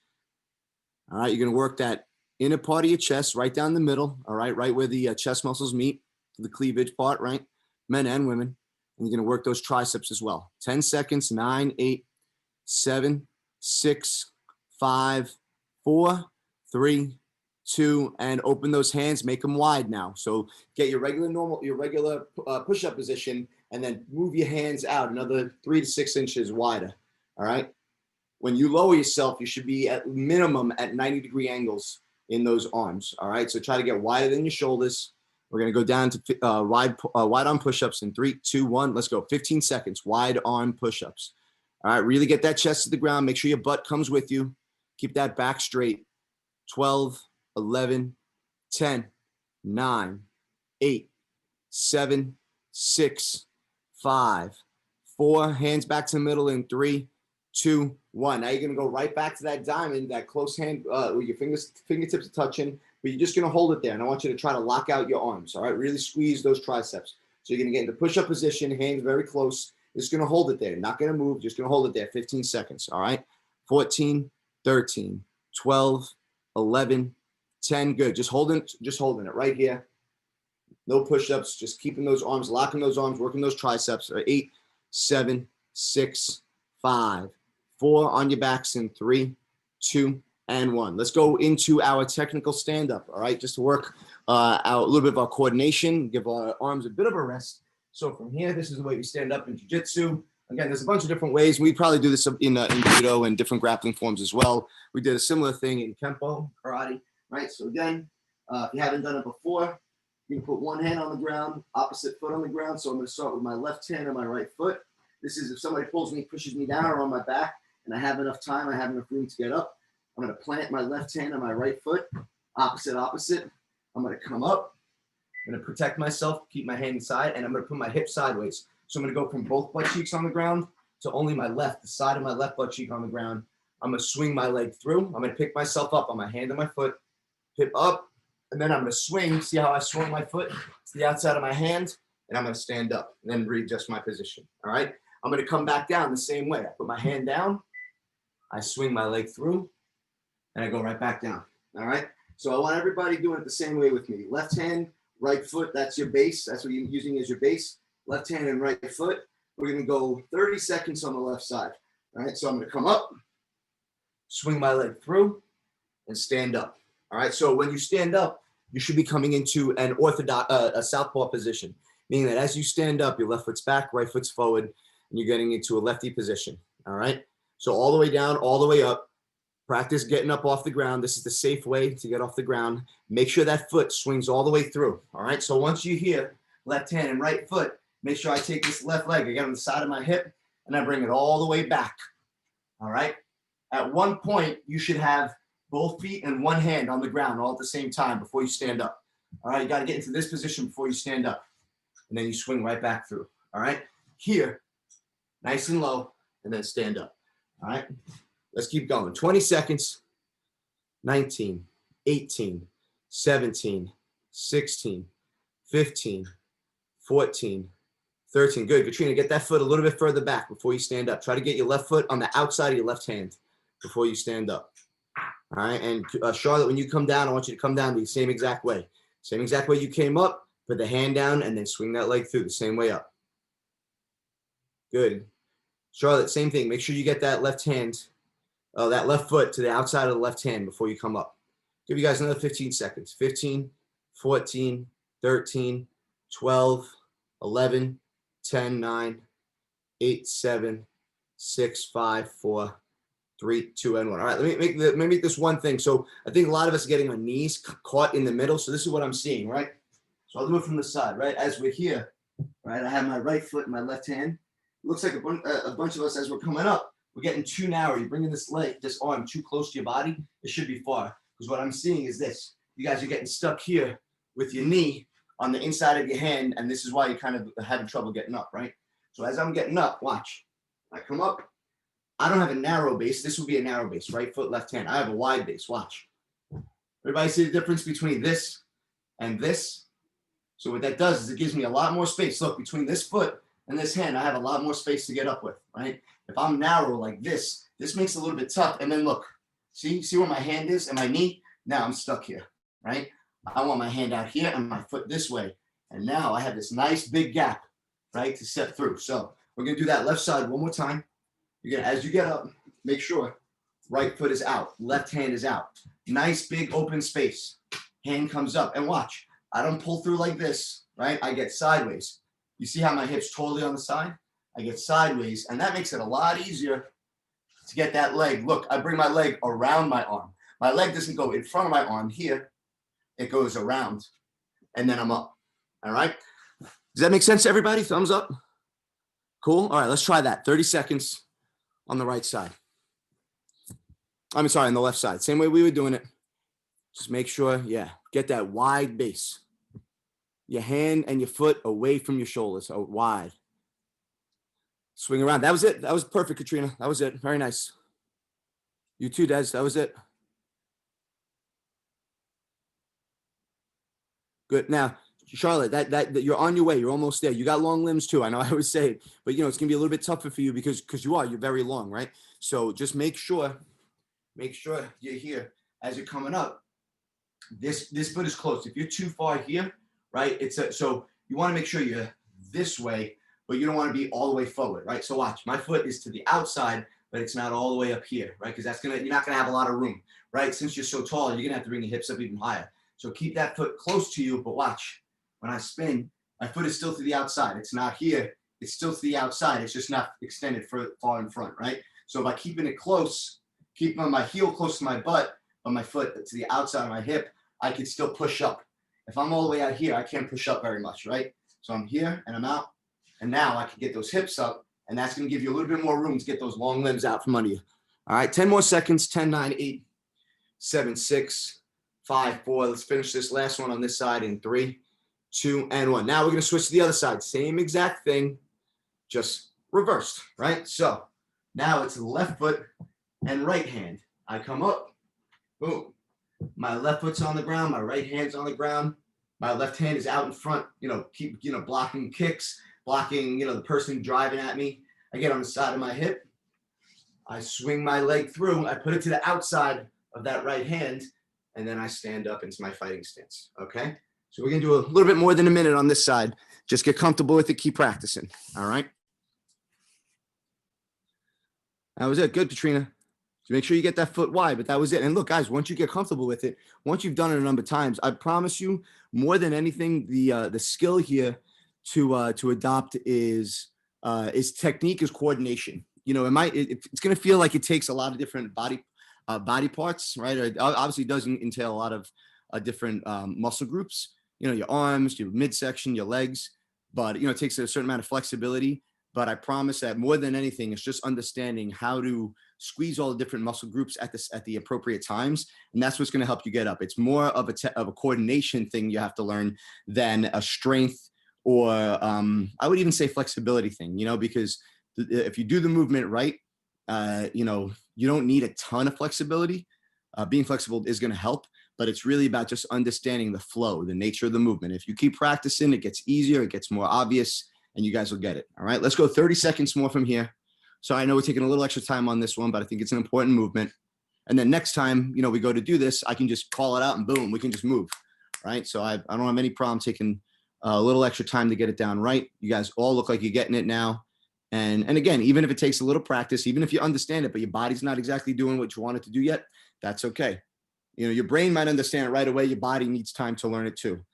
All right, you're going to work that inner part of your chest right down the middle. All right, right where the chest muscles meet, the cleavage part, right? Men and women. And you're going to work those triceps as well. 10 seconds, 9, 8, 7, 6, 5, 4, 3, 2, and open those hands, make them wide now. So get your regular push-up position, and then move your hands out another 3 to 6 inches wider. All right. When you lower yourself, you should be at minimum at 90-degree angles in those arms. All right. So try to get wider than your shoulders. We're going to go down to wide arm push-ups in 3, 2, 1. Let's go. 15 seconds. Wide arm push-ups. All right. Really get that chest to the ground. Make sure your butt comes with you. Keep that back straight. 12, 11, 10, 9, 8, 7, 6, 5, 4. Hands back to the middle in 3, 2, 1. Now you're going to go right back to that diamond, that close hand where your fingertips are touching, but you're just going to hold it there. And I want you to try to lock out your arms. All right. Really squeeze those triceps. So you're going to get into push-up position, hands very close. Just going to hold it there. Not going to move. Just going to hold it there. 15 seconds. All right. 14, 13, 12, 11, 10. Good. Just holding it right here. No push-ups. Just keeping those arms, locking those arms, working those triceps. 8, 7, 6, 5, 4 on your backs in 3, 2, and 1. Let's go into our technical stand-up. All right. Just to work out a little bit of our coordination, give our arms a bit of a rest. So from here, this is the way we stand up in jiu-jitsu. Again, there's a bunch of different ways. We probably do this in judo and different grappling forms as well. We did a similar thing in kempo, karate, right? So again, if you haven't done it before, you can put one hand on the ground, opposite foot on the ground. So I'm going to start with my left hand and my right foot. This is if somebody pulls me, pushes me down or on my back, and I have enough time, I have enough room to get up. I'm going to plant my left hand on my right foot, opposite. I'm going to come up. I'm going to protect myself, keep my hand inside, and I'm going to put my hip sideways. So I'm going to go from both butt cheeks on the ground to only my left, the side of my left butt cheek on the ground. I'm going to swing my leg through. I'm going to pick myself up on my hand and my foot, hip up, and then I'm going to swing. See how I swung my foot to the outside of my hand, and I'm going to stand up and then readjust my position. All right. I'm going to come back down the same way. I put my hand down, I swing my leg through, and I go right back down. All right. So I want everybody doing it the same way with me. Left hand, right foot. That's your base. That's what you're using as your base. Left hand and right foot. We're going to go 30 seconds on the left side. All right. So I'm going to come up, swing my leg through, and stand up. All right. So when you stand up, you should be coming into an a southpaw position, meaning that as you stand up, your left foot's back, right foot's forward, and you're getting into a lefty position. All right. So all the way down, all the way up. Practice getting up off the ground. This is the safe way to get off the ground. Make sure that foot swings all the way through. All right. So once you hear left hand and right foot, make sure I take this left leg again on the side of my hip and I bring it all the way back. All right. At one point, you should have both feet and one hand on the ground all at the same time before you stand up. All right. You got to get into this position before you stand up. And then you swing right back through. All right. Here, nice and low, and then stand up. All right. Let's keep going. 20 seconds. 19, 18, 17, 16, 15, 14, 13. Good. Katrina, get that foot a little bit further back before you stand up. Try to get your left foot on the outside of your left hand before you stand up. All right. And Charlotte, when you come down, I want you to come down the same exact way. Same exact way you came up. Put the hand down and then swing that leg through the same way up. Good. Charlotte, same thing. Make sure you get that left hand, that left foot to the outside of the left hand before you come up. Give you guys another 15 seconds. 15, 14, 13, 12, 11, 10, 9, 8, 7, 6, 5, 4, 3, 2, and 1. All right, let me make this one thing. So I think a lot of us are getting our knees caught in the middle. So this is what I'm seeing, right? So I'll do it from the side, right? As we're here, right? I have my right foot in my left hand. It looks like a bunch of us, as we're coming up, we're getting too narrow. You're bringing this arm too close to your body. It should be far. Because what I'm seeing is this. You guys are getting stuck here with your knee on the inside of your hand, and this is why you're kind of having trouble getting up, right? So as I'm getting up, watch. I come up. I don't have a narrow base. This would be a narrow base, right foot, left hand. I have a wide base. Watch. Everybody see the difference between this and this? So what that does is it gives me a lot more space. Look, between this foot and this hand, I have a lot more space to get up with, right? If I'm narrow like this makes it a little bit tough. And then look, see where my hand is and my knee? Now I'm stuck here, right? I want my hand out here and my foot this way. And now I have this nice big gap, right, to step through. So we're going to do that left side one more time. You're going to, as you get up, make sure right foot is out, left hand is out. Nice big open space. Hand comes up and watch. I don't pull through like this, right? I get sideways. You see how my hip's totally on the side? I get sideways, and that makes it a lot easier to get that leg. Look, I bring my leg around my arm. My leg doesn't go in front of my arm here. It goes around, and then I'm up. All right? Does that make sense to everybody? Thumbs up. Cool. All right, let's try that. 30 seconds on the right side. I'm sorry, on the left side. Same way we were doing it. Just make sure, yeah, get that wide base. Your hand and your foot away from your shoulders, so wide. Swing around. That was it. That was perfect, Katrina. That was it. Very nice. You too, Des. That was it. Good. Now, Charlotte, that you're on your way. You're almost there. You got long limbs too. I know I always say it, but it's gonna be a little bit tougher for you because you're very long, right? So just make sure you're here as you're coming up. This foot is close. If you're too far here, right? So you want to make sure you're this way, but you don't want to be all the way forward, right? So watch, my foot is to the outside, but it's not all the way up here, right? Because you're not gonna have a lot of room, right? Since you're so tall, you're gonna have to bring your hips up even higher. So keep that foot close to you, but watch, when I spin, my foot is still to the outside. It's not here, it's still to the outside. It's just not extended far in front, right? So by keeping it close, keeping my heel close to my butt, but my foot to the outside of my hip, I can still push up. If I'm all the way out here, I can't push up very much, right? So I'm here and I'm out. And now I can get those hips up, and that's going to give you a little bit more room to get those long limbs out from under you. All right, 10 more seconds. 10, 9, 8, 7, 6, 5, 4. Let's finish this last one on this side in 3, 2, and 1. Now we're going to switch to the other side. Same exact thing, just reversed, right? So now it's left foot and right hand. I come up, boom. My left foot's on the ground, my right hand's on the ground. My left hand is out in front, keep, blocking kicks, blocking, the person driving at me. I get on the side of my hip. I swing my leg through. I put it to the outside of that right hand, and then I stand up into my fighting stance, okay? So we're going to do a little bit more than a minute on this side. Just get comfortable with it. Keep practicing, all right? That was it. Good, Katrina. So make sure you get that foot wide, but that was it. And look, guys, once you get comfortable with it, once you've done it a number of times, I promise you, more than anything, the skill here to adopt is technique, is coordination. It's going to feel like it takes a lot of different body parts, right? It obviously doesn't entail a lot of different muscle groups. Your arms, your midsection, your legs, but it takes a certain amount of flexibility. But I promise that more than anything, it's just understanding how to squeeze all the different muscle groups at the appropriate times, and that's what's going to help you get up. It's more of a coordination thing you have to learn than a strength or I would even say flexibility thing. Because if you do the movement right, you don't need a ton of flexibility. Being flexible is going to help, but it's really about just understanding the flow, the nature of the movement. If you keep practicing, it gets easier, it gets more obvious, and you guys will get it. All right, let's go 30 seconds more from here. So I know we're taking a little extra time on this one, but I think it's an important movement. And then next time, we go to do this, I can just call it out and boom, we can just move, right? So I don't have any problem taking a little extra time to get it down right. You guys all look like you're getting it now. And again, even if it takes a little practice, even if you understand it, but your body's not exactly doing what you want it to do yet, that's okay. Your brain might understand it right away. Your body needs time to learn it too.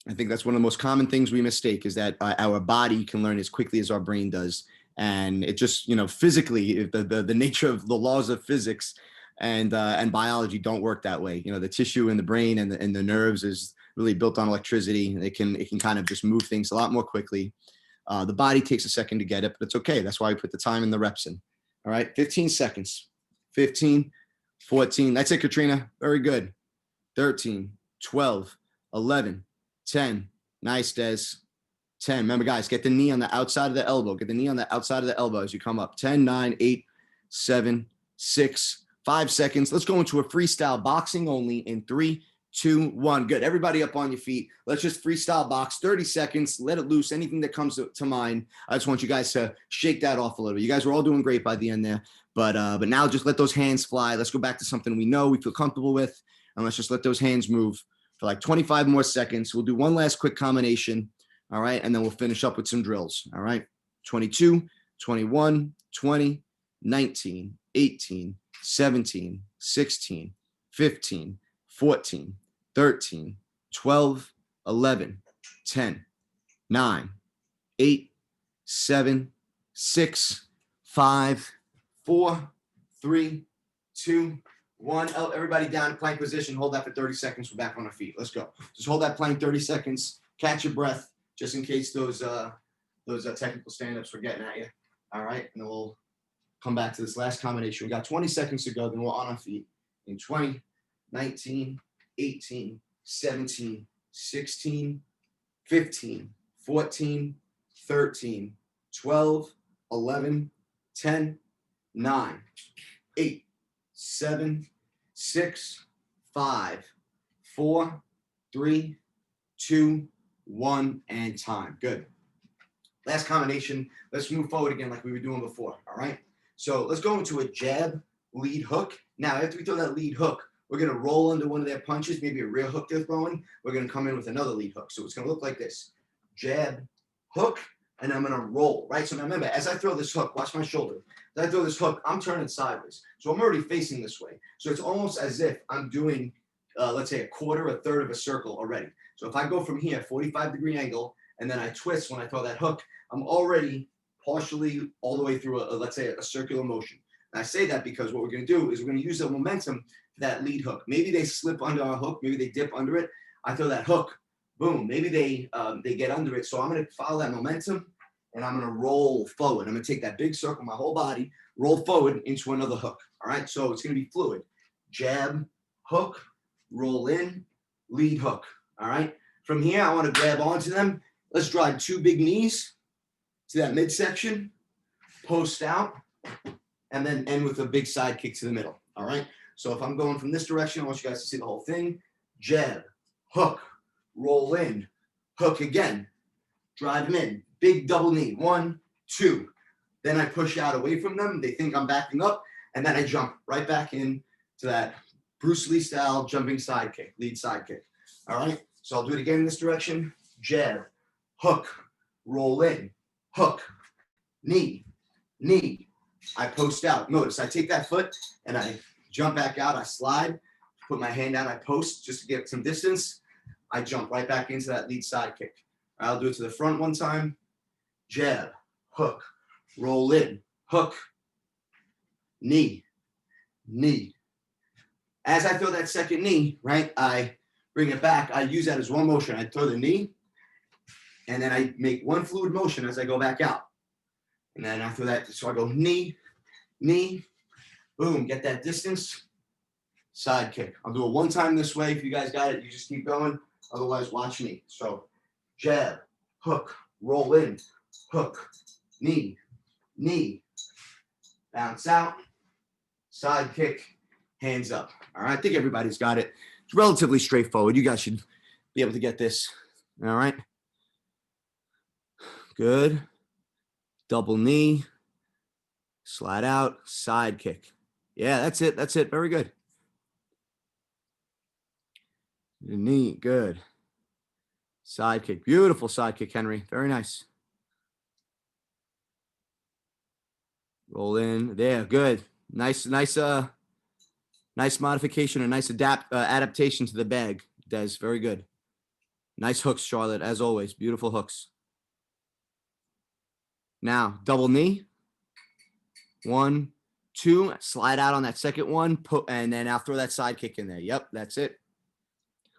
I think that's one of the most common things we mistake, is that our body can learn as quickly as our brain does. And it just, physically, the nature of the laws of physics and biology don't work that way. The tissue in the brain and the nerves is really built on electricity. It can kind of just move things a lot more quickly. The body takes a second to get it, but it's okay. That's why we put the time and the reps in. All right, 15 seconds. 15, 14. That's it, Katrina. Very good. 13, 12, 11, 10. Nice, Des. 10. Remember, guys, get the knee on the outside of the elbow. Get the knee on the outside of the elbow as you come up. 10, 9, 8, 7, 6, 5 seconds. Let's go into a freestyle boxing only in 3, 2, 1. Good. Everybody up on your feet. Let's just freestyle box. 30 seconds. Let it loose. Anything that comes to mind. I just want you guys to shake that off a little bit. You guys were all doing great by the end there. But now just let those hands fly. Let's go back to something we know, we feel comfortable with. And let's just let those hands move for like 25 more seconds. We'll do one last quick combination. All right. And then we'll finish up with some drills. All right. 22, 21, 20, 19, 18, 17, 16, 15, 14, 13, 12, 11, 10, 9, 8, 7, 6, 5, 4, 3, 2, 1. Oh, everybody down in plank position. Hold that for 30 seconds. We're back on our feet. Let's go. Just hold that plank 30 seconds. Catch your breath just in case those technical stand-ups were getting at you. All right. And then we'll come back to this last combination. We got 20 seconds to go. Then we're on our feet in 20, 19, 18, 17, 16, 15, 14, 13, 12, 11, 10, 9, 8, 7, 6, 5, 4, 3, 2, 1, and time. Good. Last combination. Let's move forward again like we were doing before. All right. So let's go into a jab lead hook. Now, after we throw that lead hook, we're going to roll under one of their punches, maybe a rear hook they're throwing. We're going to come in with another lead hook. So it's going to look like this. Jab, hook, and I'm going to roll, right? So now remember, as I throw this hook, watch my shoulder. As I throw this hook, I'm turning sideways. So I'm already facing this way. So it's almost as if I'm doing, let's say, a quarter, a third of a circle already. So if I go from here, 45-degree angle, and then I twist when I throw that hook, I'm already partially all the way through, let's say, a circular motion. And I say that because what we're going to do is we're going to use the momentum for that lead hook. Maybe they slip under our hook. Maybe they dip under it. I throw that hook. Boom. Maybe they get under it. So I'm going to follow that momentum, and I'm going to roll forward. I'm going to take that big circle, my whole body, roll forward into another hook. All right? So it's going to be fluid. Jab, hook, roll in, lead hook. All right? From here, I want to grab onto them. Let's drive 2 big knees to that midsection, post out, and then end with a big side kick to the middle. All right? So if I'm going from this direction, I want you guys to see the whole thing. Jab, hook, roll in, hook again, drive them in, big double knee, 1, 2. Then I push out away from them. They think I'm backing up, and then I jump right back in to that Bruce Lee style jumping side kick, lead side kick. All right? So I'll do it again in this direction. Jab, hook, roll in, hook, knee, knee. I post out. Notice I take that foot and I jump back out. I slide, put my hand out. I post just to get some distance. I jump right back into that lead side kick. I'll do it to the front one time. Jab, hook, roll in, hook, knee, knee. As I throw that second knee, right, I bring it back. I use that as one motion. I throw the knee, and then I make one fluid motion as I go back out. And then after that, so I go knee, knee, boom, get that distance, side kick. I'll do it one time this way. If you guys got it, you just keep going. Otherwise, watch me. So jab, hook, roll in, hook, knee, knee, bounce out, side kick, hands up. All right, I think everybody's got it. It's relatively straightforward. You guys should be able to get this. All right. Good. Double knee, slide out, side kick. Yeah, that's it. That's it. Very good. Knee, good. Side kick. Beautiful side kick, Henry. Very nice. Roll in. There, good. Nice modification, a nice adaptation to the bag, Des. Very good. Nice hooks, Charlotte, as always. Beautiful hooks. Now, double knee. 1, 2. Slide out on that second one. And then I'll throw that side kick in there. Yep, that's it.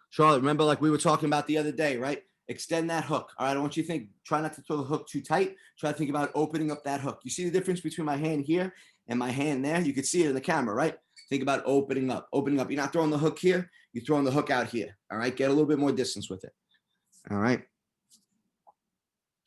Charlotte, remember like we were talking about the other day, right? Extend that hook. All right, I want you to think, try not to throw the hook too tight. Try to think about opening up that hook. You see the difference between my hand here and my hand there? You can see it in the camera, right? Think about opening up, opening up. You're not throwing the hook here. You're throwing the hook out here. All right, get a little bit more distance with it. All right.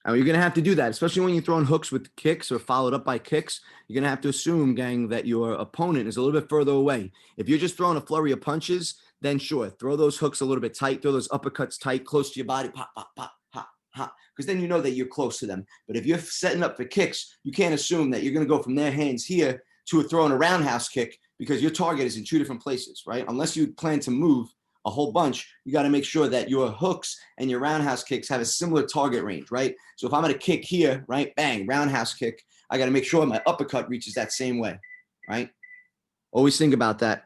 And you're going to have to do that, especially when you're throwing hooks with kicks or followed up by kicks. You're going to have to assume, gang, that your opponent is a little bit further away. If you're just throwing a flurry of punches, then sure, throw those hooks a little bit tight, throw those uppercuts tight, close to your body, pop, pop, pop, pop, pop, because then you know that you're close to them. But if you're setting up for kicks, you can't assume that you're going to go from their hands here to throwing a roundhouse kick because your target is in two different places, right? Unless you plan to move a whole bunch, you got to make sure that your hooks and your roundhouse kicks have a similar target range, right? So if I'm going to kick here, right, bang, roundhouse kick, I got to make sure my uppercut reaches that same way, right? Always think about that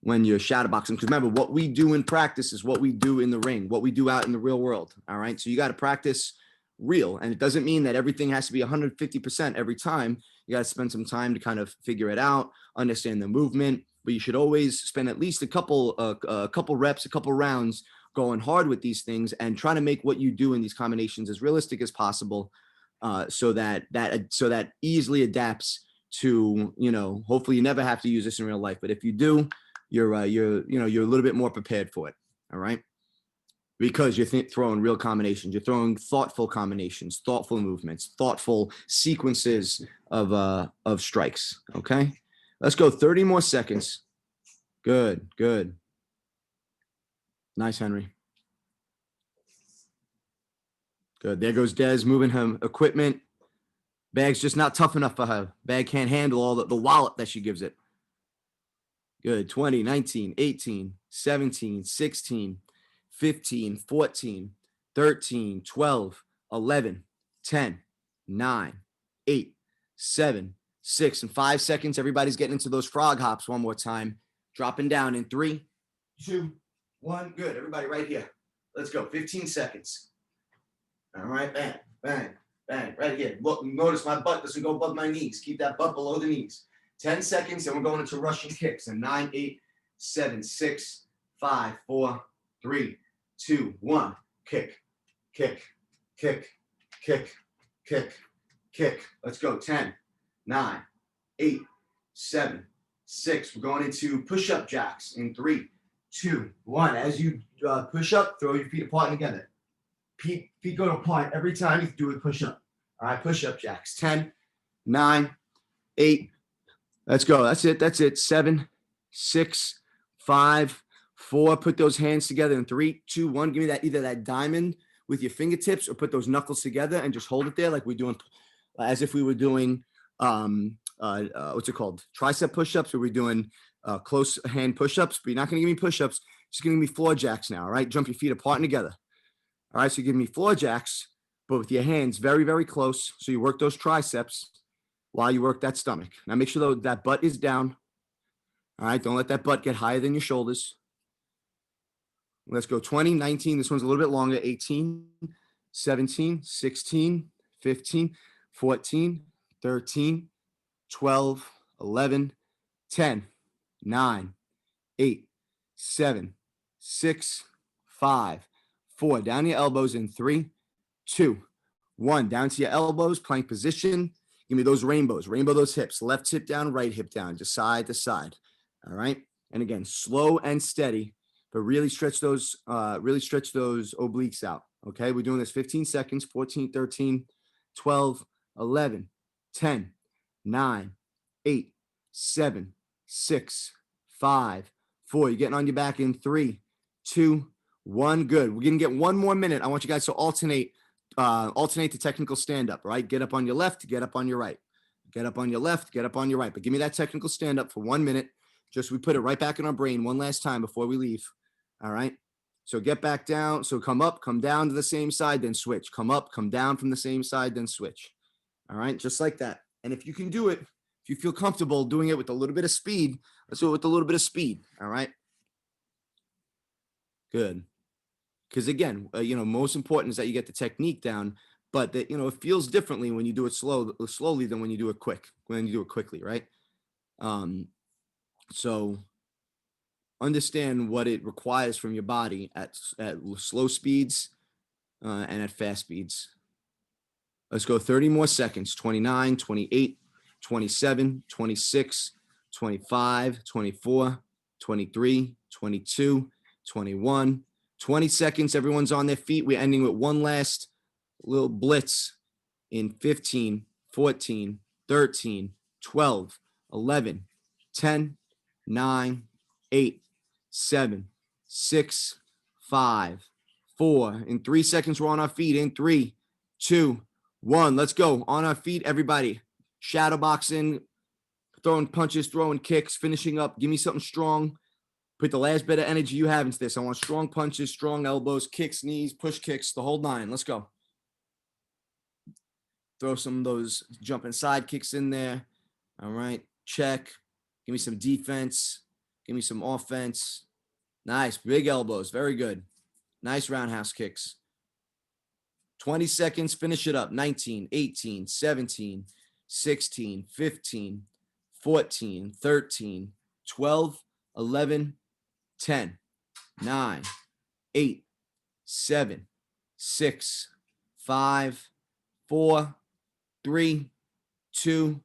when you're shadowboxing, because remember, what we do in practice is what we do in the ring, what we do out in the real world, all right? So you got to practice real, and it doesn't mean that everything has to be 150% every time. You got to spend some time to kind of figure it out, understand the movement, but you should always spend at least a couple reps, a couple rounds going hard with these things and trying to make what you do in these combinations as realistic as possible, so that easily adapts to, you know, hopefully you never have to use this in real life, but if you do, you're a little bit more prepared for it. All right. Because you're throwing real combinations, you're throwing thoughtful combinations, thoughtful movements, thoughtful sequences of strikes. Okay. Let's go 30 more seconds. Good. Good. Nice, Henry. Good. There goes Des moving him equipment. Bag's just not tough enough for her. Bag can't handle all the wallet that she gives it. Good. 20, 19, 18, 17, 16, 15, 14, 13, 12, 11, 10, 9, 8, 7, 6, and 5 seconds. Everybody's getting into those frog hops one more time. Dropping down in 3, 2, 1. Good. Everybody right here. Let's go. 15 seconds. All right. Bang, bang, bang. Right here. Look, notice my butt doesn't go above my knees. Keep that butt below the knees. 10 seconds, and we're going into Russian kicks. And 9, 8, 7, 6, 5, 4, 3, 2, 1. Kick, kick, kick, kick, kick, kick. Let's go. 10, 9, 8, 7, 6. We're going into push-up jacks in 3, 2, 1. As you push up, throw your feet apart together. Feet go apart every time you do a push-up. All right, push-up jacks. 10, 9, 8. Let's go. That's it. That's it. 7, 6, 5, 4. Put those hands together in 3, 2, 1. Give me that, either that diamond with your fingertips or put those knuckles together and just hold it there like we're doing, as if we were doing, what's it called? Tricep push-ups, or we're doing close hand push-ups. But you're not going to give me push-ups. Just going to give me floor jacks now. All right. Jump your feet apart and together. All right. So you give me floor jacks, but with your hands very, very close. So you work those triceps while you work that stomach. Now make sure that butt is down. All right. Don't let that butt get higher than your shoulders. Let's go 20, 19. This one's a little bit longer. 18, 17, 16, 15, 14, 13, 12, 11, 10, 9, 8, 7, 6, 5, 4. Down your elbows in 3, 2, 1. Down to your elbows, plank position. Give me those rainbows. Rainbow those hips. Left hip down, right hip down, just side to side. All right. And again, slow and steady, but really stretch those obliques out. Okay. We're doing this 15 seconds, 14, 13, 12, 11, 10, 9, 8, 7, 6, 5, 4. You're getting on your back in 3, 2, 1. Good. We're going to get one more minute. I want you guys to alternate the technical stand-up, right? Get up on your left, get up on your right. Get up on your left, get up on your right. But give me that technical stand-up for 1 minute. Just we put it right back in our brain one last time before we leave. All right. So get back down. So come up, come down to the same side, then switch. Come up, come down from the same side, then switch. All right. Just like that. And if you can do it, if you feel comfortable doing it with a little bit of speed, let's do it with a little bit of speed. All right. Good. Because again, most important is that you get the technique down, but that, it feels differently when you do it slowly than when you do it quickly. Right. So understand what it requires from your body at slow speeds and at fast speeds. Let's go 30 more seconds. 29, 28, 27, 26, 25, 24, 23, 22, 21, 20 seconds. Everyone's on their feet. We're ending with one last little blitz in 15, 14, 13, 12, 11, 10, 9, 8, 7, 6, 5, 4. In 3 seconds, we're on our feet. In 3, 2, 1. Let's go. On our feet, everybody. Shadow boxing, throwing punches, throwing kicks, finishing up. Give me something strong. Put the last bit of energy you have into this. I want strong punches, strong elbows, kicks, knees, push kicks, the whole 9. Let's go. Throw some of those jumping side kicks in there. All right. Check. Give me some defense. Give me some offense. Nice. Big elbows. Very good. Nice roundhouse kicks. 20 seconds. Finish it up. 19, 18, 17, 16, 15, 14, 13, 12, 11, 10, 9, 8, 7, 6, 5, 4, 3, 2,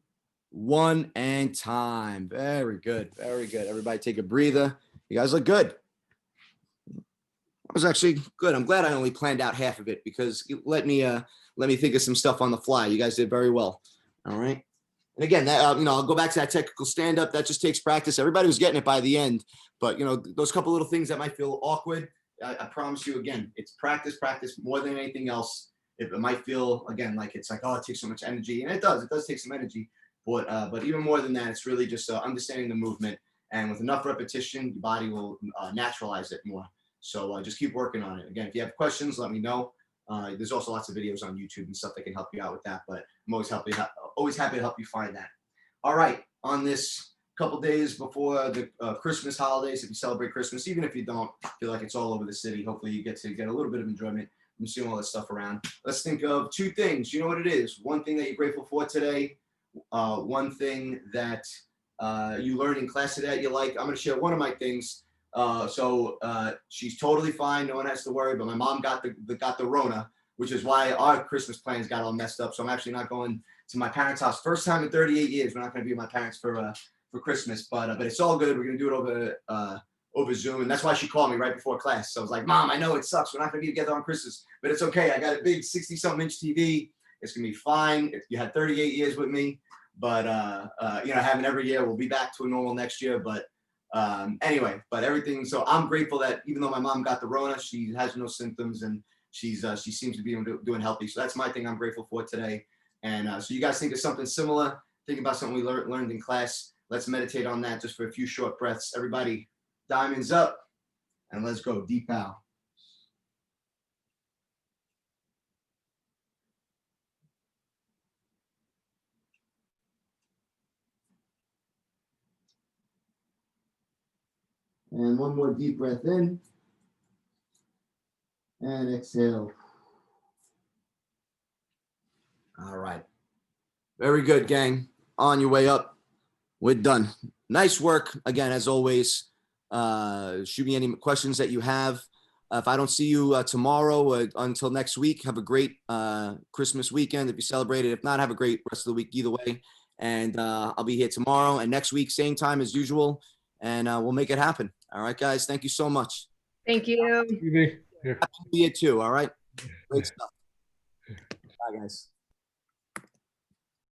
1, and time. Very good. Very good. Everybody take a breather. You guys look good. That was actually good. I'm glad I only planned out half of it because it let me think of some stuff on the fly. You guys did very well. All right. And again, that I'll go back to that technical stand-up. That just takes practice. Everybody was getting it by the end, but those couple little things that might feel awkward, I promise you, again, it's practice more than anything else. It might feel again like it's like, oh, it takes so much energy, and it does take some energy, but even more than that, it's really just understanding the movement, and with enough repetition, your body will naturalize it more. So just keep working on it. Again, if you have questions, let me know. There's also lots of videos on YouTube and stuff that can help you out with that, but I'm always happy to help you find that. All right, on this couple days before the Christmas holidays, if you celebrate Christmas, even if you don't, feel like it's all over the city, hopefully you get a little bit of enjoyment from seeing all this stuff around. Let's think of 2 things. You know what it is. One thing that you're grateful for today. One thing that you learned in class today that you like. I'm going to share one of my things. So she's totally fine. No one has to worry, but my mom got the Rona, which is why our Christmas plans got all messed up. So I'm actually not going to my parents' house. First time in 38 years. We're not going to be with my parents for Christmas, but it's all good. We're going to do it over Zoom. And that's why she called me right before class. So I was like, Mom, I know it sucks. We're not going to be together on Christmas, but it's okay. I got a big 60-something inch TV. It's going to be fine. You had 38 years with me, but having every year, we'll be back to a normal next year. But anyway, but everything. So I'm grateful that even though my mom got the Rona, she has no symptoms and she seems to be doing healthy. So that's my thing I'm grateful for today. And so you guys think of something similar, think about something we learned in class. Let's meditate on that just for a few short breaths. Everybody, diamonds up and let's go. Deep bow. And one more deep breath in. And exhale. All right. Very good, gang. On your way up. We're done. Nice work. Again, as always, shoot me any questions that you have. If I don't see you tomorrow until next week, have a great Christmas weekend if you celebrate it. If not, have a great rest of the week either way. And I'll be here tomorrow and next week, same time as usual. And we'll make it happen. All right, guys. Thank you so much. Thank you. Yeah. Happy New Year too. All right. Great stuff. Bye, guys.